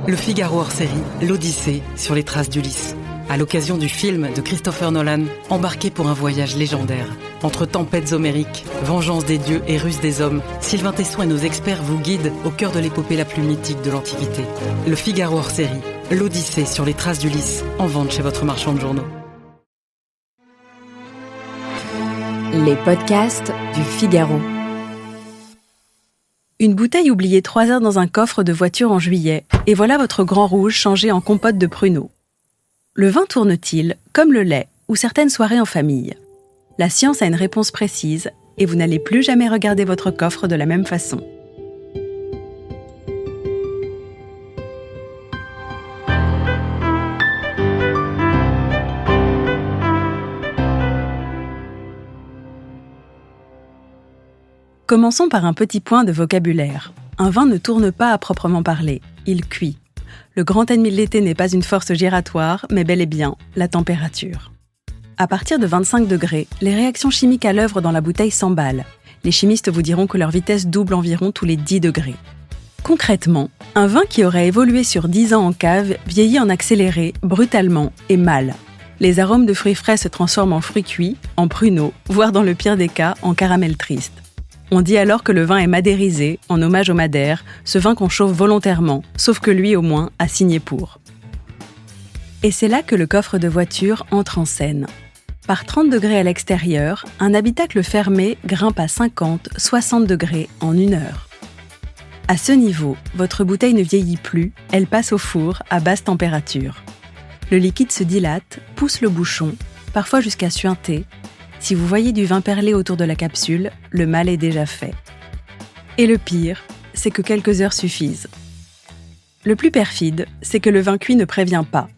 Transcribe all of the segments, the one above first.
Le Figaro hors-série, l'Odyssée sur les traces d'Ulysse. À l'occasion du film de Christopher Nolan, embarqué pour un voyage légendaire. Entre tempêtes homériques, vengeance des dieux et ruse des hommes, Sylvain Tesson et nos experts vous guident au cœur de l'épopée la plus mythique de l'Antiquité. Le Figaro hors-série, l'Odyssée sur les traces d'Ulysse, en vente chez votre marchand de journaux. Les podcasts du Figaro. Une bouteille oubliée 3 heures dans un coffre de voiture en juillet, et voilà votre grand rouge changé en compote de pruneaux. Le vin tourne-t-il, comme le lait, ou certaines soirées en famille? La science a une réponse précise, et vous n'allez plus jamais regarder votre coffre de la même façon. Commençons par un petit point de vocabulaire. Un vin ne tourne pas à proprement parler, il cuit. Le grand ennemi de l'été n'est pas une force giratoire, mais bel et bien la température. À partir de 25 degrés, les réactions chimiques à l'œuvre dans la bouteille s'emballent. Les chimistes vous diront que leur vitesse double environ tous les 10 degrés. Concrètement, un vin qui aurait évolué sur 10 ans en cave vieillit en accéléré, brutalement et mal. Les arômes de fruits frais se transforment en fruits cuits, en pruneaux, voire dans le pire des cas, en caramel triste. On dit alors que le vin est madérisé, en hommage au madère, ce vin qu'on chauffe volontairement, sauf que lui au moins a signé pour. Et c'est là que le coffre de voiture entre en scène. Par 30 degrés à l'extérieur, un habitacle fermé grimpe à 50-60 degrés en 1 heure. À ce niveau, votre bouteille ne vieillit plus, elle passe au four à basse température. Le liquide se dilate, pousse le bouchon, parfois jusqu'à suinter. Si vous voyez du vin perlé autour de la capsule, le mal est déjà fait. Et le pire, c'est que quelques heures suffisent. Le plus perfide, c'est que le vin cuit ne prévient pas.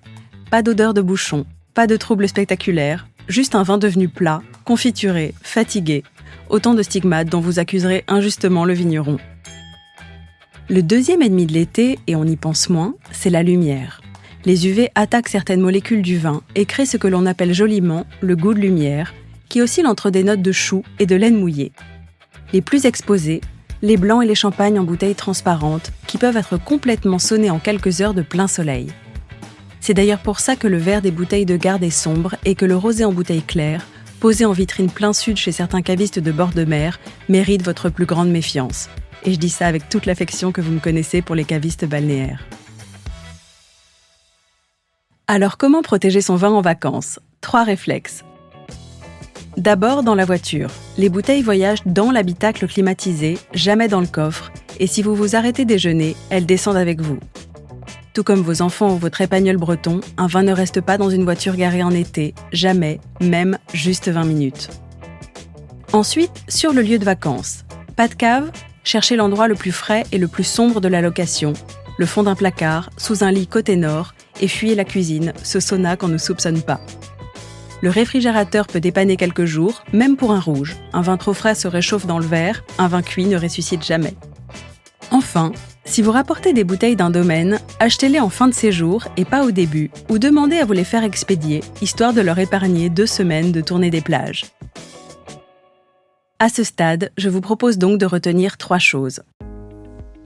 Pas d'odeur de bouchon, pas de troubles spectaculaires, juste un vin devenu plat, confituré, fatigué. Autant de stigmates dont vous accuserez injustement le vigneron. Le deuxième ennemi de l'été, et on y pense moins, c'est la lumière. Les UV attaquent certaines molécules du vin et créent ce que l'on appelle joliment le goût de lumière, qui oscille entre des notes de chou et de laine mouillée. Les plus exposés, les blancs et les champagnes en bouteilles transparentes, qui peuvent être complètement sonnés en quelques heures de plein soleil. C'est d'ailleurs pour ça que le vert des bouteilles de garde est sombre et que le rosé en bouteille claire, posé en vitrine plein sud chez certains cavistes de bord de mer, mérite votre plus grande méfiance. Et je dis ça avec toute l'affection que vous me connaissez pour les cavistes balnéaires. Alors comment protéger son vin en vacances? 3 réflexes. D'abord dans la voiture. Les bouteilles voyagent dans l'habitacle climatisé, jamais dans le coffre, et si vous vous arrêtez déjeuner, elles descendent avec vous. Tout comme vos enfants ou votre épagnol breton, un vin ne reste pas dans une voiture garée en été, jamais, même juste 20 minutes. Ensuite, sur le lieu de vacances. Pas de cave? Cherchez l'endroit le plus frais et le plus sombre de la location, le fond d'un placard, sous un lit côté nord, et fuyez la cuisine, ce sauna qu'on ne soupçonne pas. Le réfrigérateur peut dépanner quelques jours, même pour un rouge. Un vin trop frais se réchauffe dans le verre, un vin cuit ne ressuscite jamais. Enfin, si vous rapportez des bouteilles d'un domaine, achetez-les en fin de séjour et pas au début, ou demandez à vous les faire expédier, histoire de leur épargner 2 semaines de tournée des plages. À ce stade, je vous propose donc de retenir 3 choses.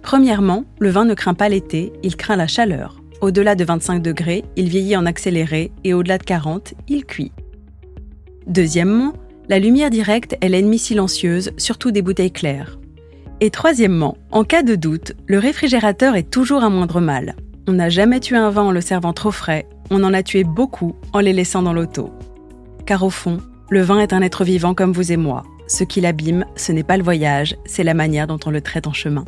Premièrement, le vin ne craint pas l'été, il craint la chaleur. Au-delà de 25 degrés, il vieillit en accéléré et au-delà de 40, il cuit. Deuxièmement, la lumière directe est l'ennemie silencieuse, surtout des bouteilles claires. Et troisièmement, en cas de doute, le réfrigérateur est toujours un moindre mal. On n'a jamais tué un vin en le servant trop frais, on en a tué beaucoup en les laissant dans l'auto. Car au fond, le vin est un être vivant comme vous et moi. Ce qui l'abîme, ce n'est pas le voyage, c'est la manière dont on le traite en chemin.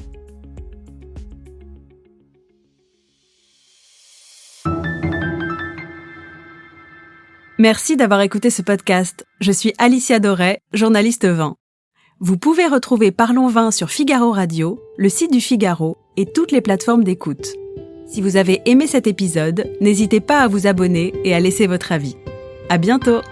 Merci d'avoir écouté ce podcast. Je suis Alicia Doré, journaliste vin. Vous pouvez retrouver Parlons Vin sur Figaro Radio, le site du Figaro et toutes les plateformes d'écoute. Si vous avez aimé cet épisode, n'hésitez pas à vous abonner et à laisser votre avis. À bientôt!